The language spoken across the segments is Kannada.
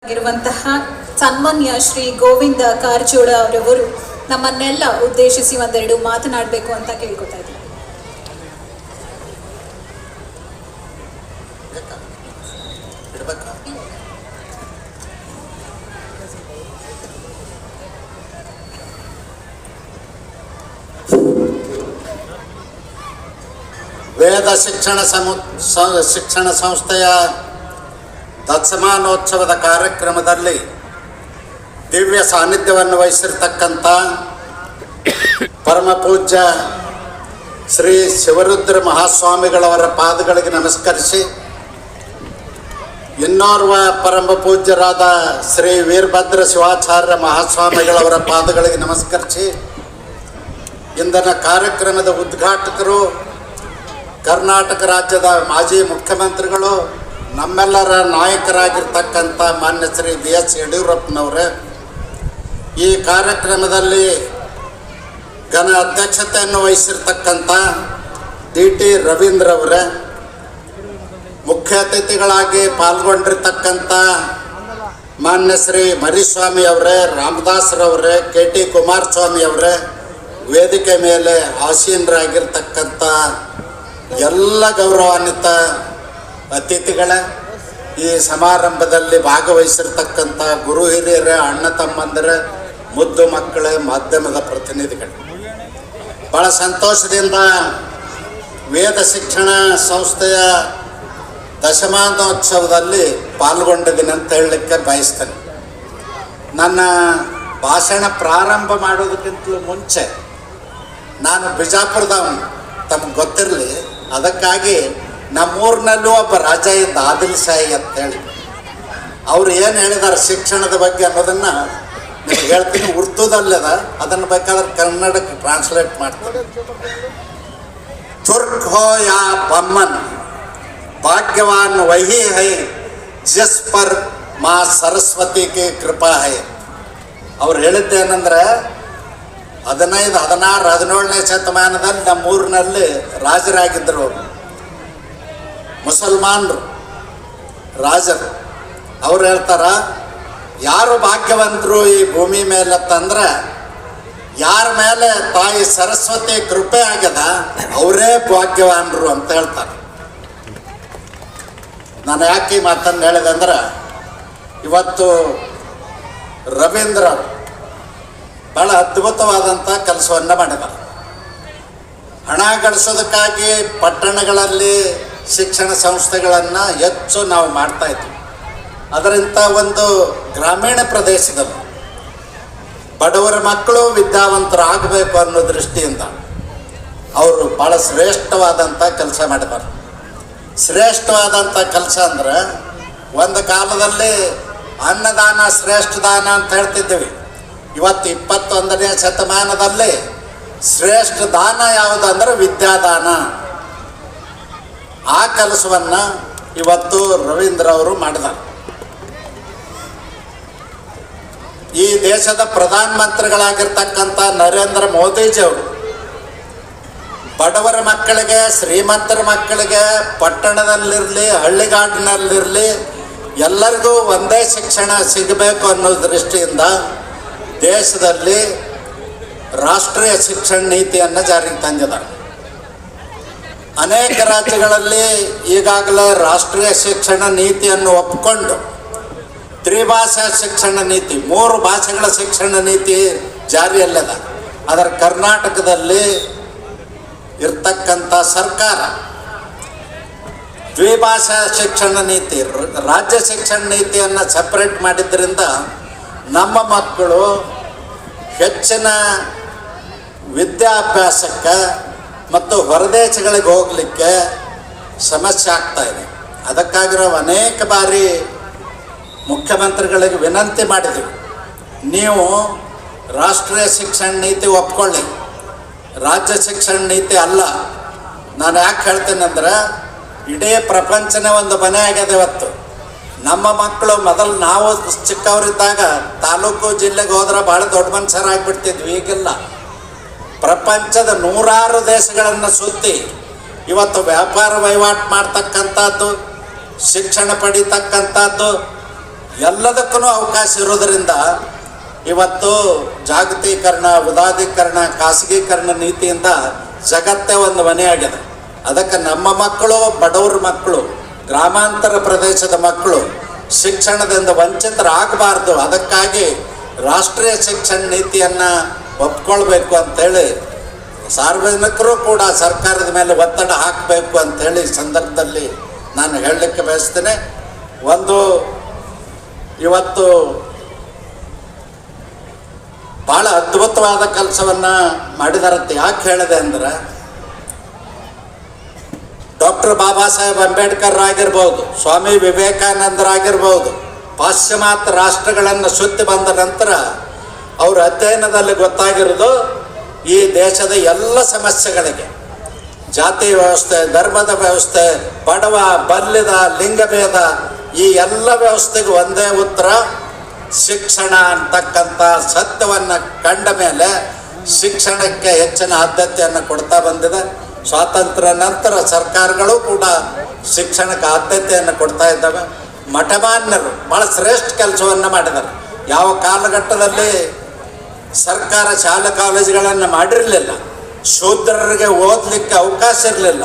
ಆಗಿರುವಂತಹ ಸನ್ಮಾನ್ಯ ಶ್ರೀ ಗೋವಿಂದ ಕಾರಜೋಳ ಅವರವರು ನಮ್ಮನ್ನೆಲ್ಲ ಉದ್ದೇಶಿಸಿ ಒಂದೆರಡು ಮಾತನಾಡಬೇಕು ಅಂತ ಕೇಳ್ಕೊತಾ ಇದ್ದೀನಿ. ವೇದ ಶಿಕ್ಷಣ ಸಂಸ್ಥೆಯ ದಶಮಾನೋತ್ಸವದ ಕಾರ್ಯಕ್ರಮದಲ್ಲಿ ದಿವ್ಯ ಸಾನ್ನಿಧ್ಯವನ್ನು ವಹಿಸಿರ್ತಕ್ಕಂಥ ಪರಮ ಪೂಜ್ಯ ಶ್ರೀ ಶಿವರುದ್ರ ಮಹಾಸ್ವಾಮಿಗಳವರ ಪಾದಗಳಿಗೆ ನಮಸ್ಕರಿಸಿ, ಇನ್ನೋರ್ವ ಪರಮ ಪೂಜ್ಯರಾದ ಶ್ರೀ ವೀರಭದ್ರ ಶಿವಾಚಾರ್ಯ ಮಹಾಸ್ವಾಮಿಗಳವರ ಪಾದಗಳಿಗೆ ನಮಸ್ಕರಿಸಿ, ಇಂದಿನ ಕಾರ್ಯಕ್ರಮದ ಉದ್ಘಾಟಕರು ಕರ್ನಾಟಕ ರಾಜ್ಯದ ಮಾಜಿ ಮುಖ್ಯಮಂತ್ರಿಗಳು, ನಮ್ಮೆಲ್ಲರ ನಾಯಕರಾಗಿರ್ತಕ್ಕಂಥ ಮಾನ್ಯ ಶ್ರೀ BS ಯಡಿಯೂರಪ್ಪನವರೇ, ಈ ಕಾರ್ಯಕ್ರಮದಲ್ಲಿ ಘನ ಅಧ್ಯಕ್ಷತೆಯನ್ನು ವಹಿಸಿರ್ತಕ್ಕಂಥ DT ರವೀಂದ್ರವರೇ, ಮುಖ್ಯ ಅತಿಥಿಗಳಾಗಿ ಪಾಲ್ಗೊಂಡಿರ್ತಕ್ಕಂಥ ಮಾನ್ಯ ಶ್ರೀ ಮರಿಸ್ವಾಮಿ ಅವರೇ, ರಾಮದಾಸ್ರವರೇ, KT ಕುಮಾರಸ್ವಾಮಿ ಅವರೇ, ವೇದಿಕೆ ಮೇಲೆ ಆಸೀನರಾಗಿರ್ತಕ್ಕಂಥ ಎಲ್ಲ ಗೌರವಾನ್ವಿತ ಅತಿಥಿಗಳ, ಈ ಸಮಾರಂಭದಲ್ಲಿ ಭಾಗವಹಿಸಿರ್ತಕ್ಕಂಥ ಗುರು ಹಿರಿಯರ, ಅಣ್ಣ ತಮ್ಮಂದರ, ಮುದ್ದು ಮಕ್ಕಳ, ಮಾಧ್ಯಮದ ಪ್ರತಿನಿಧಿಗಳು, ಭಾಳ ಸಂತೋಷದಿಂದ ವೇದ ಶಿಕ್ಷಣ ಸಂಸ್ಥೆಯ ದಶಮಾನೋತ್ಸವದಲ್ಲಿ ಪಾಲ್ಗೊಂಡಿದ್ದೀನಿ ಅಂತ ಹೇಳಲಿಕ್ಕೆ ಬಯಸ್ತೇನೆ. ನನ್ನ ಭಾಷಣ ಪ್ರಾರಂಭ ಮಾಡೋದಕ್ಕಿಂತಲೂ ಮುಂಚೆ ನಾನು ಬಿಜಾಪುರದವನು, ತಮಗೆ ಗೊತ್ತಿರಲಿ. ಅದಕ್ಕಾಗಿ ನಮ್ಮೂರಿನಲ್ಲೂ ಒಬ್ಬ ರಾಜ ಇದ್ದ, ಆದಿಲ್ ಶಾಹಿ ಅಂತೇಳಿ. ಅವ್ರು ಏನು ಹೇಳಿದಾರೆ ಶಿಕ್ಷಣದ ಬಗ್ಗೆ ಅನ್ನೋದನ್ನು ನಿಮಗೆ ಹೇಳ್ತೀನಿ. ಉರ್ದುದಲ್ಲದ, ಅದನ್ನು ಬೇಕಾದ್ರೆ ಕನ್ನಡಕ್ಕೆ ಟ್ರಾನ್ಸ್ಲೇಟ್ ಮಾಡ್ತೀನಿ. ತುರ್ಕ್ ಹೋ ಯಾ ಬಮ್ಮನ್, ಭಾಗ್ಯವಾನ್ ವಹಿ ಹೈ ಜಿಸ್ ಪರ್ ಮಾ ಸರಸ್ವತಿ ಕಿ ಕೃಪಾ ಹೈ. ಅವ್ರು ಹೇಳಿದ್ದೇನೆಂದ್ರೆ, 15, 16, 17ನೇ ಶತಮಾನದಲ್ಲಿ ನಮ್ಮೂರಿನಲ್ಲಿ ರಾಜರಾಗಿದ್ದರು ಅವರು, ಮುಸಲ್ಮಾನರು ರಾಜರು. ಅವ್ರು ಹೇಳ್ತಾರ, ಯಾರು ಭಾಗ್ಯವಂತರು ಈ ಭೂಮಿ ಮೇಲೆ ಅಂತಂದ್ರೆ, ಯಾರ ಮೇಲೆ ತಾಯಿ ಸರಸ್ವತಿ ಕೃಪೆ ಆಗ್ಯದ ಅವರೇ ಭಾಗ್ಯವಾನರು ಅಂತ ಹೇಳ್ತಾರೆ. ನಾನು ಯಾಕೆ ಈ ಮಾತನ್ನು ಹೇಳಿದೆ ಅಂದ್ರೆ, ಇವತ್ತು ರವೀಂದ್ರ ಭಾಳ ಅದ್ಭುತವಾದಂಥ ಕೆಲಸವನ್ನು ಮಾಡಿದ್ದಾರೆ. ಹಣ ಗಳಿಸೋದಕ್ಕಾಗಿ ಪಟ್ಟಣಗಳಲ್ಲಿ ಶಿಕ್ಷಣ ಸಂಸ್ಥೆಗಳನ್ನು ಹೆಚ್ಚು ನಾವು ಮಾಡ್ತಾಯಿದ್ವಿ. ಅದರಿಂದ ಒಂದು ಗ್ರಾಮೀಣ ಪ್ರದೇಶದಲ್ಲಿ ಬಡವರ ಮಕ್ಕಳು ವಿದ್ಯಾವಂತರಾಗಬೇಕು ಅನ್ನೋ ದೃಷ್ಟಿಯಿಂದ ಅವರು ಭಾಳ ಶ್ರೇಷ್ಠವಾದಂಥ ಕೆಲಸ ಮಾಡಿದ್ದಾರೆ. ಶ್ರೇಷ್ಠವಾದಂಥ ಕೆಲಸ ಅಂದ್ರೆ, ಒಂದು ಕಾಲದಲ್ಲಿ ಅನ್ನದಾನ ಶ್ರೇಷ್ಠ ದಾನ ಅಂತ ಹೇಳ್ತಿದ್ದೀವಿ. ಇವತ್ತು 21ನೇ ಶತಮಾನದಲ್ಲಿ ಶ್ರೇಷ್ಠ ದಾನ ಯಾವುದಂದ್ರೆ ವಿದ್ಯಾದಾನ. ಆ ಕೆಲಸವನ್ನು ಇವತ್ತು ರವೀಂದ್ರ ಅವರು ಮಾಡಿದ್ದಾರೆ. ಈ ದೇಶದ ಪ್ರಧಾನಮಂತ್ರಿಗಳಾಗಿರ್ತಕ್ಕಂಥ ನರೇಂದ್ರ ಮೋದಿಜಿಯವರು ಬಡವರ ಮಕ್ಕಳಿಗೆ, ಶ್ರೀಮಂತರ ಮಕ್ಕಳಿಗೆ, ಪಟ್ಟಣದಲ್ಲಿರಲಿ ಹಳ್ಳಿಗಾಡಿನಲ್ಲಿರಲಿ ಎಲ್ಲರಿಗೂ ಒಂದೇ ಶಿಕ್ಷಣ ಸಿಗಬೇಕು ಅನ್ನೋ ದೃಷ್ಟಿಯಿಂದ ದೇಶದಲ್ಲಿ ರಾಷ್ಟ್ರೀಯ ಶಿಕ್ಷಣ ನೀತಿಯನ್ನು ಜಾರಿಗೆ ತಂದಿದ್ದಾರೆ. ಅನೇಕ ರಾಜ್ಯಗಳಲ್ಲಿ ಈಗಾಗಲೇ ರಾಷ್ಟ್ರೀಯ ಶಿಕ್ಷಣ ನೀತಿಯನ್ನು ಒಪ್ಪಿಕೊಂಡು ತ್ರಿಭಾಷಾ ಶಿಕ್ಷಣ ನೀತಿ, 3 ಭಾಷೆಗಳ ಶಿಕ್ಷಣ ನೀತಿ ಜಾರಿಯಲ್ಲಿದೆ. ಅದರ ಕರ್ನಾಟಕದಲ್ಲಿ ಇರ್ತಕ್ಕಂಥ ಸರ್ಕಾರ ದ್ವಿಭಾಷಾ ಶಿಕ್ಷಣ ನೀತಿ, ರಾಜ್ಯ ಶಿಕ್ಷಣ ನೀತಿಯನ್ನು ಸಪ್ರೇಟ್ ಮಾಡಿದ್ದರಿಂದ ನಮ್ಮ ಮಕ್ಕಳು ಹೆಚ್ಚಿನ ವಿದ್ಯಾಭ್ಯಾಸಕ್ಕೆ ಮತ್ತು ಹೊರದೇಶಗಳಿಗೆ ಹೋಗಲಿಕ್ಕೆ ಸಮಸ್ಯೆ ಆಗ್ತಾಯಿದೆ. ಅದಕ್ಕಾಗಿ ನಾವು ಅನೇಕ ಬಾರಿ ಮುಖ್ಯಮಂತ್ರಿಗಳಿಗೆ ವಿನಂತಿ ಮಾಡಿದ್ದೀವಿ, ನೀವು ರಾಷ್ಟ್ರೀಯ ಶಿಕ್ಷಣ ನೀತಿ ಒಪ್ಕೊಳ್ಳಿ, ರಾಜ್ಯ ಶಿಕ್ಷಣ ನೀತಿ ಅಲ್ಲ. ನಾನು ಯಾಕೆ ಹೇಳ್ತೀನಿ ಅಂದ್ರೆ, ಇಡೀ ಪ್ರಪಂಚನೇ ಒಂದು ಮನೆ ಆಗಿದೆ ಇವತ್ತು. ನಮ್ಮ ಮಕ್ಕಳು ಮೊದಲು ನಾವು ಚಿಕ್ಕವರಿದ್ದಾಗ ತಾಲೂಕು ಜಿಲ್ಲೆಗೆ ಹೋದ್ರೆ ಭಾಳ ದೊಡ್ಡ ಮನುಷ್ಯರಾಗಿಬಿಡ್ತಿದ್ವಿ. ಈಗಿಲ್ಲ. ಪ್ರಪಂಚದ 100 ದೇಶಗಳನ್ನು ಸುತ್ತಿ ಇವತ್ತು ವ್ಯಾಪಾರ ವಹಿವಾಟು ಮಾಡ್ತಕ್ಕಂಥದ್ದು, ಶಿಕ್ಷಣ ಪಡಿತಕ್ಕಂಥದ್ದು, ಎಲ್ಲದಕ್ಕೂ ಅವಕಾಶ ಇರೋದರಿಂದ ಇವತ್ತು ಜಾಗತೀಕರಣ, ಉದಾರೀಕರಣ, ಖಾಸಗೀಕರಣ ನೀತಿಯಿಂದ ಜಗತ್ತೇ ಒಂದು ಮನೆಯಾಗಿದೆ. ಅದಕ್ಕೆ ನಮ್ಮ ಮಕ್ಕಳು, ಬಡವ್ರ ಮಕ್ಕಳು, ಗ್ರಾಮಾಂತರ ಪ್ರದೇಶದ ಮಕ್ಕಳು ಶಿಕ್ಷಣದಿಂದ ವಂಚಿತರಾಗಬಾರ್ದು. ಅದಕ್ಕಾಗಿ ರಾಷ್ಟ್ರೀಯ ಶಿಕ್ಷಣ ನೀತಿಯನ್ನು ಒಪ್ಕೊಳ್ಬೇಕು ಅಂಥೇಳಿ ಸಾರ್ವಜನಿಕರು ಕೂಡ ಸರ್ಕಾರದ ಮೇಲೆ ಒತ್ತಡ ಹಾಕಬೇಕು ಅಂಥೇಳಿ ಈ ಸಂದರ್ಭದಲ್ಲಿ ನಾನು ಹೇಳಲಿಕ್ಕೆ ಬಯಸ್ತೇನೆ. ಒಂದು ಇವತ್ತು ಭಾಳ ಅದ್ಭುತವಾದ ಕೆಲಸವನ್ನು ಮಾಡಿದಾರಂತೆ. ಯಾಕೆ ಹೇಳಿದೆ ಅಂದ್ರೆ, ಡಾಕ್ಟರ್ ಬಾಬಾ ಸಾಹೇಬ್ ಅಂಬೇಡ್ಕರ್ ಆಗಿರ್ಬೋದು, ಸ್ವಾಮಿ ವಿವೇಕಾನಂದರಾಗಿರ್ಬೋದು, ಪಾಶ್ಚಿಮಾತ್ಯ ರಾಷ್ಟ್ರಗಳನ್ನು ಸುತ್ತಿ ಬಂದ ನಂತರ ಅವರ ಅಧ್ಯಯನದಲ್ಲಿ ಗೊತ್ತಾಗಿರೋದು ಈ ದೇಶದ ಎಲ್ಲ ಸಮಸ್ಯೆಗಳಿಗೆ, ಜಾತಿ ವ್ಯವಸ್ಥೆ, ಧರ್ಮದ ವ್ಯವಸ್ಥೆ, ಬಡವ ಬಲ್ಲಿದ, ಲಿಂಗಭೇದ, ಈ ಎಲ್ಲ ವ್ಯವಸ್ಥೆಗೂ ಒಂದೇ ಉತ್ತರ ಶಿಕ್ಷಣ ಅಂತಕ್ಕಂಥ ಸತ್ಯವನ್ನು ಕಂಡ ಮೇಲೆ ಶಿಕ್ಷಣಕ್ಕೆ ಹೆಚ್ಚಿನ ಆದ್ಯತೆಯನ್ನು ಕೊಡ್ತಾ ಬಂದಿದೆ. ಸ್ವಾತಂತ್ರ್ಯ ನಂತರ ಸರ್ಕಾರಗಳು ಕೂಡ ಶಿಕ್ಷಣಕ್ಕೆ ಆದ್ಯತೆಯನ್ನು ಕೊಡ್ತಾ ಇದ್ದಾವೆ. ಮಠಮಾನ್ಯರು ಭಾಳ ಶ್ರೇಷ್ಠ ಕೆಲಸವನ್ನು ಮಾಡಿದ್ದಾರೆ. ಯಾವ ಕಾಲಘಟ್ಟದಲ್ಲಿ ಸರ್ಕಾರ ಶಾಲಾ ಕಾಲೇಜುಗಳನ್ನು ಮಾಡಿರಲಿಲ್ಲ, ಶೂದ್ರರಿಗೆ ಓದಲಿಕ್ಕೆ ಅವಕಾಶ ಇರಲಿಲ್ಲ,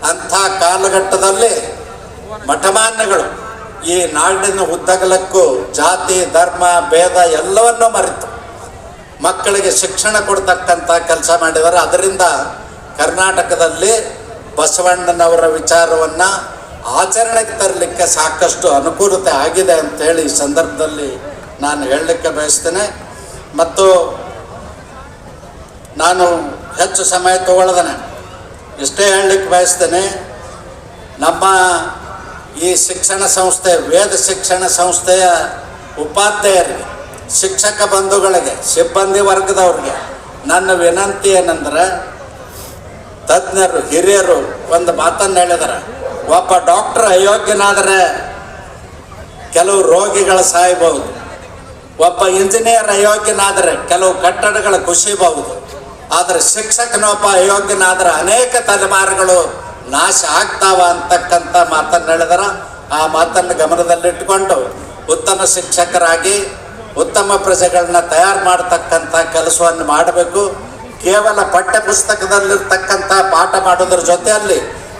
ಅಂಥ ಕಾಲಘಟ್ಟದಲ್ಲಿ ಮಠಮಾನ್ಯಗಳು ಈ ನಾಡಿನ ಉದ್ದಗಲಕ್ಕೂ ಜಾತಿ, ಧರ್ಮ, ಭೇದ ಎಲ್ಲವನ್ನೂ ಮರೆತು ಮಕ್ಕಳಿಗೆ ಶಿಕ್ಷಣ ಕೊಡ್ತಕ್ಕಂಥ ಕೆಲಸ ಮಾಡಿದ್ದಾರೆ. ಅದರಿಂದ ಕರ್ನಾಟಕದಲ್ಲಿ ಬಸವಣ್ಣನವರ ವಿಚಾರವನ್ನು ಆಚರಣೆಗೆ ತರಲಿಕ್ಕೆ ಸಾಕಷ್ಟು ಅನುಕೂಲತೆ ಆಗಿದೆ ಅಂಥೇಳಿ ಈ ಸಂದರ್ಭದಲ್ಲಿ ನಾನು ಹೇಳಲಿಕ್ಕೆ ಬಯಸ್ತೇನೆ. ಮತ್ತು ನಾನು ಹೆಚ್ಚು ಸಮಯ ತಗೊಳ್ಳದೇನೆ ಇಷ್ಟೇ ಹೇಳಲಿಕ್ಕೆ ಬಯಸ್ತೇನೆ. ನಮ್ಮ ಈ ಶಿಕ್ಷಣ ಸಂಸ್ಥೆ, ವೇದ ಶಿಕ್ಷಣ ಸಂಸ್ಥೆಯ ಉಪಾಧ್ಯಾಯರಿಗೆ, ಶಿಕ್ಷಕ ಬಂಧುಗಳಿಗೆ, ಸಿಬ್ಬಂದಿ ವರ್ಗದವ್ರಿಗೆ ನನ್ನ ವಿನಂತಿ ಏನಂದ್ರೆ, ತಜ್ಞರು, ಹಿರಿಯರು ಒಂದು ಮಾತನ್ನು ಹೇಳಿದ್ದಾರೆ. ಒಬ್ಬ ಡಾಕ್ಟರ್ ಅಯೋಗ್ಯನಾದರೆ ಕೆಲವು ರೋಗಿಗಳು ಸಾಯಬಹುದು, ಒಬ್ಬ ಇಂಜಿನಿಯರ್ ಅಯೋಗ್ಯನಾದರೆ ಕೆಲವು ಕಟ್ಟಡಗಳು ಕುಸಿಯಬಹುದು. ಆದರೆ ಶಿಕ್ಷಕನೊಬ್ಬ ಅಯೋಗ್ಯನಾದರೆ ಅನೇಕ ತಲೆಮಾರುಗಳು ನಾಶ ಆಗ್ತಾವ ಅಂತಕ್ಕಂಥ ಮಾತನ್ನು ಹೇಳಿದಾರ. ಆ ಮಾತನ್ನು ಗಮನದಲ್ಲಿಟ್ಟುಕೊಂಡು ಉತ್ತಮ ಶಿಕ್ಷಕರಾಗಿ ಉತ್ತಮ ಪ್ರಜೆಗಳನ್ನ ತಯಾರು ಮಾಡತಕ್ಕಂಥ ಕೆಲಸವನ್ನು ಮಾಡಬೇಕು. ಕೇವಲ ಪಠ್ಯ ಪುಸ್ತಕದಲ್ಲಿರ್ತಕ್ಕಂಥ ಪಾಠ ಮಾಡೋದ್ರ ಜೊತೆಯಲ್ಲಿ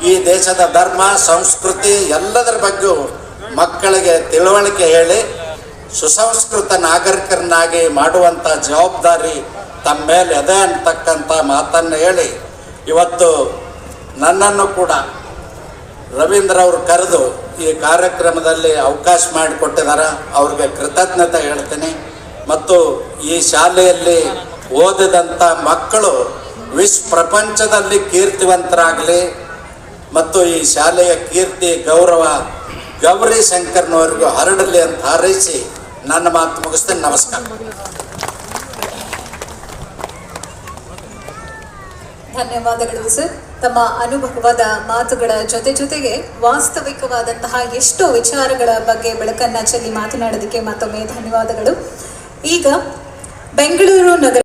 ಈ ದೇಶದ ಧರ್ಮ, ಸಂಸ್ಕೃತಿ ಎಲ್ಲದರ ಬಗ್ಗೆಯೂ ಮಕ್ಕಳಿಗೆ ತಿಳುವಳಿಕೆ ಹೇಳಿ ಸುಸಂಸ್ಕೃತ ನಾಗರಿಕರನ್ನಾಗಿ ಮಾಡುವಂಥ ಜವಾಬ್ದಾರಿ ತಮ್ಮ ಮೇಲೆ ಇದೆ ಅಂತಕ್ಕಂಥ ಮಾತನ್ನು ಹೇಳಿ, ಇವತ್ತು ನನ್ನನ್ನು ಕೂಡ ರವೀಂದ್ರ ಅವರು ಕರೆದು ಈ ಕಾರ್ಯಕ್ರಮದಲ್ಲಿ ಅವಕಾಶ ಮಾಡಿಕೊಟ್ಟಿದ್ದಾರೆ. ಅವ್ರಿಗೆ ಕೃತಜ್ಞತೆ ಹೇಳ್ತೀನಿ. ಮತ್ತು ಈ ಶಾಲೆಯಲ್ಲಿ ಓದಿದಂಥ ಮಕ್ಕಳು ಪ್ರಪಂಚದಲ್ಲಿ ಕೀರ್ತಿವಂತರಾಗಲಿ ಮತ್ತು ಈ ಶಾಲೆಯ ಕೀರ್ತಿ, ಗೌರವ ಗೌರಿ ಶಂಕರ್ನವರೆಗೂ ಹರಡಲಿ ಅಂತ ಹಾರೈಸಿ ನನ್ನ ಮಾತು ಮುಗಿಸ್ತೇನೆ. ನಮಸ್ಕಾರ. ಧನ್ಯವಾದಗಳು ಸರ್. ತಮ್ಮ ಅನುಭವದ ಮಾತುಗಳ ಜೊತೆಗೆ ವಾಸ್ತವಿಕವಾದಂತಹ ಎಷ್ಟೋ ವಿಚಾರಗಳ ಬಗ್ಗೆ ಬೆಳಕನ್ನ ಚೆಲ್ಲಿ ಮಾತನಾಡೋದಕ್ಕೆ ಮತ್ತೊಮ್ಮೆ ಧನ್ಯವಾದಗಳು. ಈಗ ಬೆಂಗಳೂರು ನಗರ